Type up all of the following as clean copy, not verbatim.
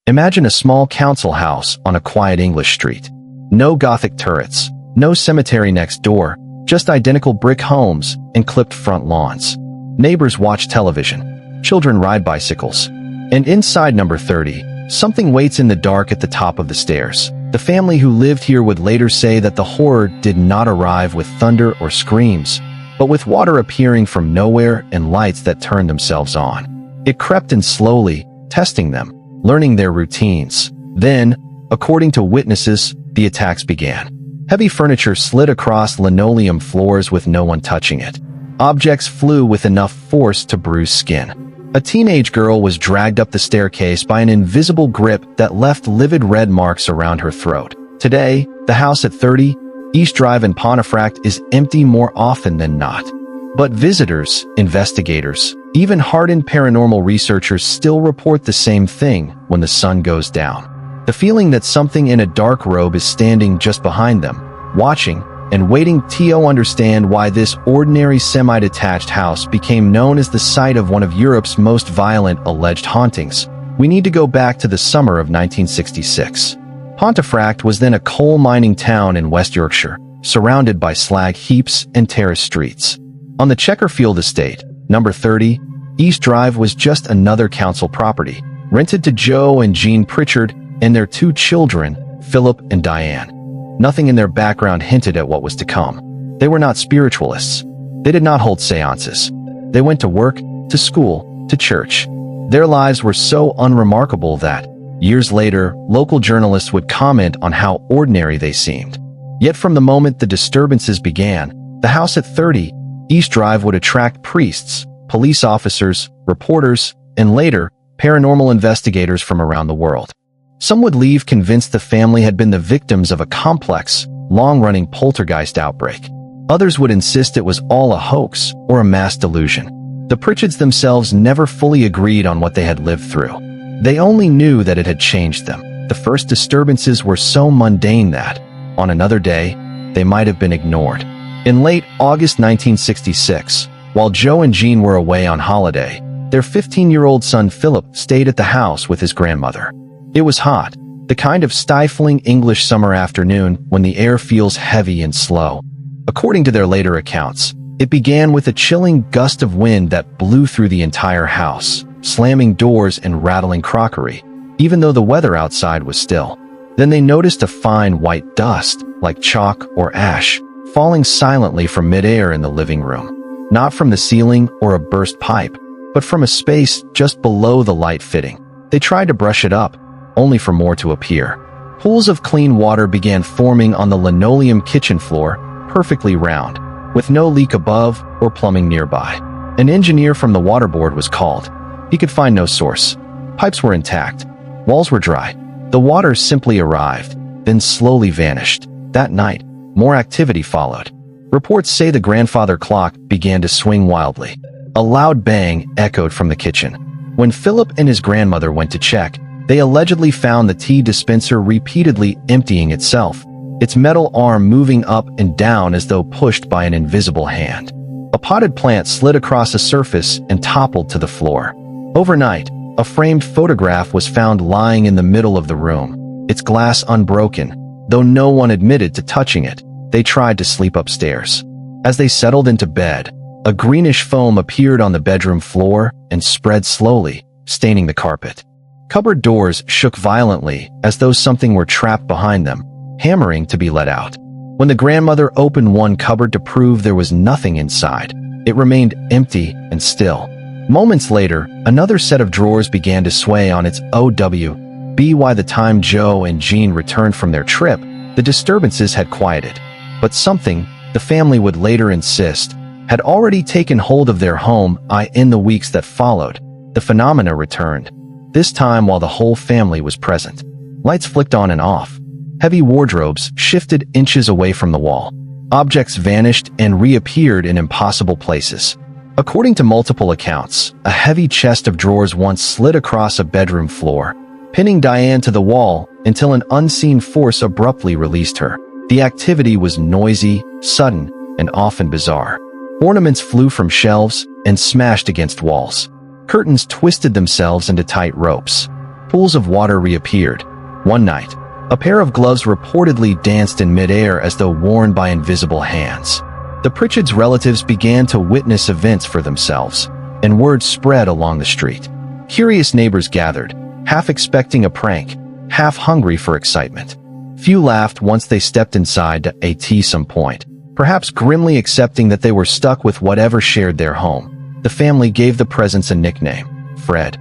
Imagine a small council house on a quiet English street. No Gothic turrets, no cemetery next door, just identical brick homes and clipped front lawns. Neighbors watch television. Children ride bicycles. And inside number 30, something waits in the dark at the top of the stairs. The family who lived here would later say that the horror did not arrive with thunder or screams, but with water appearing from nowhere and lights that turned themselves on. It crept in slowly, testing them, learning their routines. Then, according to witnesses, the attacks began. Heavy furniture slid across linoleum floors with no one touching it. Objects flew with enough force to bruise skin. A teenage girl was dragged up the staircase by an invisible grip that left livid red marks around her throat. Today, the house at 30 East Drive in Pontefract is empty more often than not. But visitors, investigators, even hardened paranormal researchers still report the same thing when the sun goes down. The feeling that something in a dark robe is standing just behind them, watching and waiting to understand why this ordinary semi-detached house became known as the site of one of Europe's most violent alleged hauntings. We need to go back to the summer of 1966. Pontefract was then a coal mining town in West Yorkshire, surrounded by slag heaps and terraced streets. On the Chesterfield estate, number 30, East Drive was just another council property, rented to Joe and Jean Pritchard and their 2 children, Philip and Diane. Nothing in their background hinted at what was to come. They were not spiritualists. They did not hold seances. They went to work, to school, to church. Their lives were so unremarkable that, years later, local journalists would comment on how ordinary they seemed. Yet from the moment the disturbances began, the house at 30 East Drive would attract priests, police officers, reporters, and later, paranormal investigators from around the world. Some would leave convinced the family had been the victims of a complex, long-running poltergeist outbreak. Others would insist it was all a hoax or a mass delusion. The Pritchards themselves never fully agreed on what they had lived through. They only knew that it had changed them. The first disturbances were so mundane that, on another day, they might have been ignored. In late August 1966, while Joe and Jean were away on holiday, their 15-year-old son Philip stayed at the house with his grandmother. It was hot, the kind of stifling English summer afternoon when the air feels heavy and slow. According to their later accounts, it began with a chilling gust of wind that blew through the entire house, slamming doors and rattling crockery, even though the weather outside was still. Then they noticed a fine white dust, like chalk or ash, falling silently from midair in the living room. Not from the ceiling or a burst pipe, but from a space just below the light fitting. They tried to brush it up, only for more to appear. Pools of clean water began forming on the linoleum kitchen floor, perfectly round, with no leak above or plumbing nearby. An engineer from the water board was called. He could find no source. Pipes were intact. Walls were dry. The water simply arrived, then slowly vanished. That night, more activity followed. Reports say the grandfather clock began to swing wildly. A loud bang echoed from the kitchen. When Philip and his grandmother went to check, they allegedly found the tea dispenser repeatedly emptying itself, its metal arm moving up and down as though pushed by an invisible hand. A potted plant slid across the surface and toppled to the floor. Overnight, a framed photograph was found lying in the middle of the room, its glass unbroken. Though no one admitted to touching it, they tried to sleep upstairs. As they settled into bed, a greenish foam appeared on the bedroom floor and spread slowly, staining the carpet. Cupboard doors shook violently as though something were trapped behind them, hammering to be let out. When the grandmother opened one cupboard to prove there was nothing inside, it remained empty and still. Moments later, another set of drawers began to sway on its OW. By the time Joe and Jean returned from their trip, the disturbances had quieted. But something, the family would later insist, had already taken hold of their home. In the weeks that followed, the phenomena returned. This time while the whole family was present. Lights flicked on and off. Heavy wardrobes shifted inches away from the wall. Objects vanished and reappeared in impossible places. According to multiple accounts, a heavy chest of drawers once slid across a bedroom floor, pinning Diane to the wall until an unseen force abruptly released her. The activity was noisy, sudden, and often bizarre. Ornaments flew from shelves and smashed against walls. Curtains twisted themselves into tight ropes. Pools of water reappeared. One night, a pair of gloves reportedly danced in midair as though worn by invisible hands. The Pritchard's relatives began to witness events for themselves, and word spread along the street. Curious neighbors gathered, half expecting a prank, half hungry for excitement. Few laughed once they stepped inside to a teasome point, perhaps grimly accepting that they were stuck with whatever shared their home. The family gave the presents a nickname, Fred.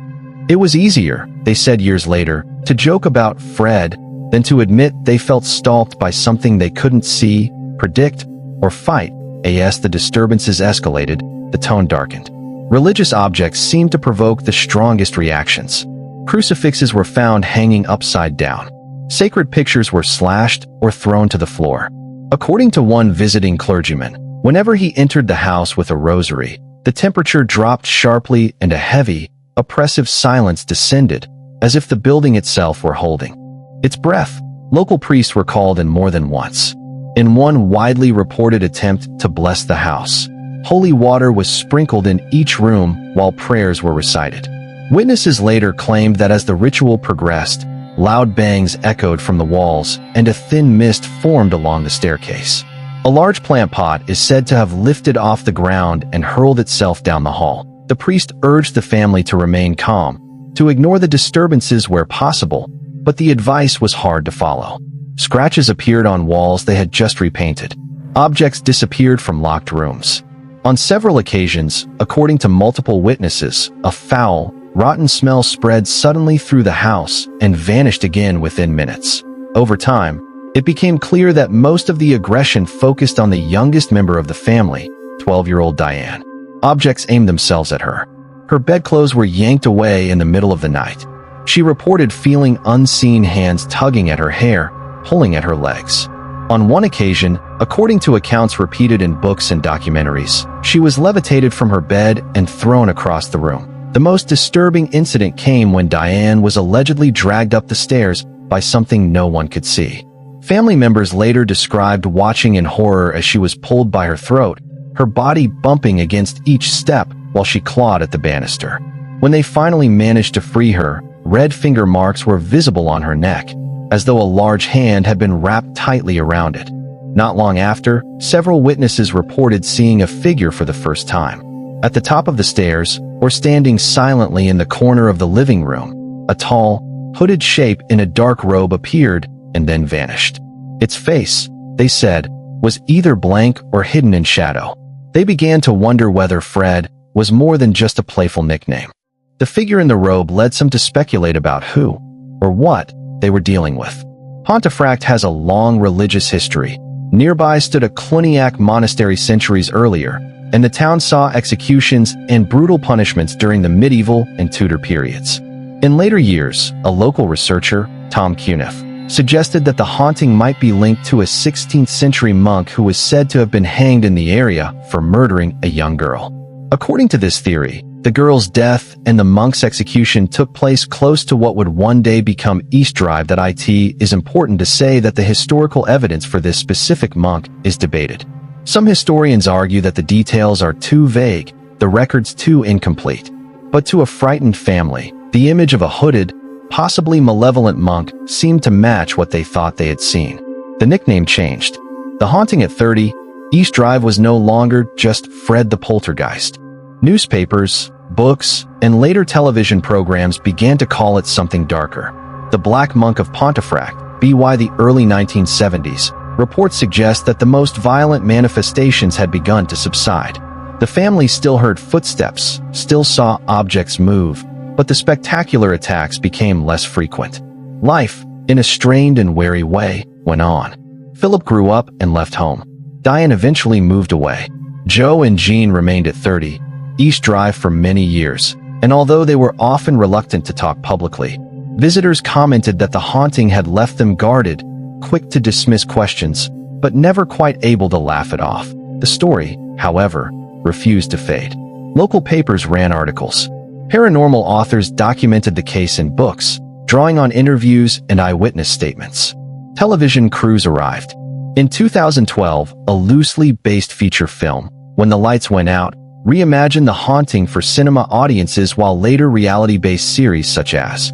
It was easier, they said years later, to joke about Fred than to admit they felt stalked by something they couldn't see, predict, or fight. As the disturbances escalated, the tone darkened. Religious objects seemed to provoke the strongest reactions. Crucifixes were found hanging upside down. Sacred pictures were slashed or thrown to the floor. According to one visiting clergyman, whenever he entered the house with a rosary, the temperature dropped sharply and a heavy, oppressive silence descended, as if the building itself were holding its breath. Local priests were called in more than once. In one widely reported attempt to bless the house, holy water was sprinkled in each room while prayers were recited. Witnesses later claimed that as the ritual progressed, loud bangs echoed from the walls and a thin mist formed along the staircase. A large plant pot is said to have lifted off the ground and hurled itself down the hall. The priest urged the family to remain calm, to ignore the disturbances where possible, but the advice was hard to follow. Scratches appeared on walls they had just repainted. Objects disappeared from locked rooms. On several occasions, according to multiple witnesses, a foul, rotten smell spread suddenly through the house and vanished again within minutes. Over time, it became clear that most of the aggression focused on the youngest member of the family, 12-year-old Diane. Objects aimed themselves at her. Her bedclothes were yanked away in the middle of the night. She reported feeling unseen hands tugging at her hair, pulling at her legs. On one occasion, according to accounts repeated in books and documentaries, she was levitated from her bed and thrown across the room. The most disturbing incident came when Diane was allegedly dragged up the stairs by something no one could see. Family members later described watching in horror as she was pulled by her throat, her body bumping against each step while she clawed at the banister. When they finally managed to free her, red finger marks were visible on her neck, as though a large hand had been wrapped tightly around it. Not long after, several witnesses reported seeing a figure for the first time. At the top of the stairs, or standing silently in the corner of the living room, a tall, hooded shape in a dark robe appeared and then vanished. Its face, they said, was either blank or hidden in shadow. They began to wonder whether Fred was more than just a playful nickname. The figure in the robe led some to speculate about who, or what, they were dealing with. Pontefract has a long religious history. Nearby stood a Cluniac monastery centuries earlier, and the town saw executions and brutal punishments during the medieval and Tudor periods. In later years, a local researcher, Tom Cuniff, suggested that the haunting might be linked to a 16th century monk who was said to have been hanged in the area for murdering a young girl. According to this theory, the girl's death and the monk's execution took place close to what would one day become East Drive. That it is important to say that the historical evidence for this specific monk is debated. Some historians argue that the details are too vague, the records too incomplete. But to a frightened family, the image of a hooded, possibly malevolent monk seemed to match what they thought they had seen. The nickname changed. The haunting at 30 East Drive was no longer just Fred the Poltergeist. Newspapers, books, and later television programs began to call it something darker. The Black Monk of Pontefract, by the early 1970s, reports suggest that the most violent manifestations had begun to subside. The family still heard footsteps, still saw objects move, but the spectacular attacks became less frequent. Life, in a strained and wary way, went on. Philip grew up and left home. Diane eventually moved away. Joe and Jean remained at 30 East Drive for many years, and although they were often reluctant to talk publicly, visitors commented that the haunting had left them guarded, quick to dismiss questions, but never quite able to laugh it off. The story, however, refused to fade. Local papers ran articles. Paranormal authors documented the case in books, drawing on interviews and eyewitness statements. Television crews arrived. In 2012, a loosely based feature film, When the Lights Went Out, reimagined the haunting for cinema audiences, while later reality-based series such as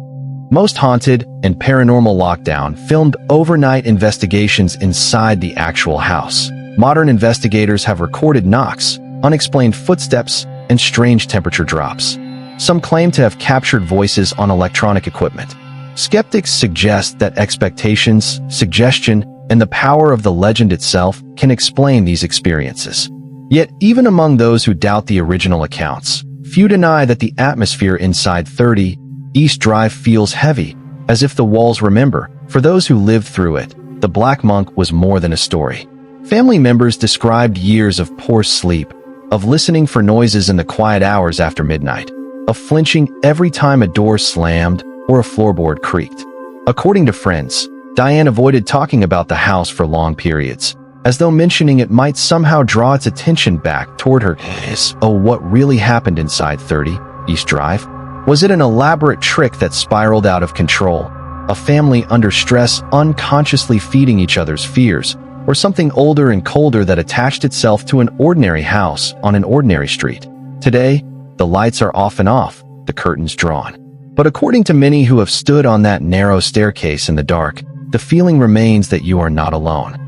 Most Haunted and Paranormal Lockdown filmed overnight investigations inside the actual house. Modern investigators have recorded knocks, unexplained footsteps, and strange temperature drops. Some claim to have captured voices on electronic equipment. Skeptics suggest that expectations, suggestion, and the power of the legend itself can explain these experiences. Yet, even among those who doubt the original accounts, few deny that the atmosphere inside 30 East Drive feels heavy, as if the walls remember. For those who lived through it, the Black Monk was more than a story. Family members described years of poor sleep, of listening for noises in the quiet hours after midnight, of flinching every time a door slammed or a floorboard creaked. According to friends, Diane avoided talking about the house for long periods, as though mentioning it might somehow draw its attention back toward her. Oh, what really happened inside 30 East Drive? Was it an elaborate trick that spiraled out of control? A family under stress unconsciously feeding each other's fears? Or something older and colder that attached itself to an ordinary house on an ordinary street? Today, the lights are off and off, the curtains drawn. But according to many who have stood on that narrow staircase in the dark, the feeling remains that you are not alone.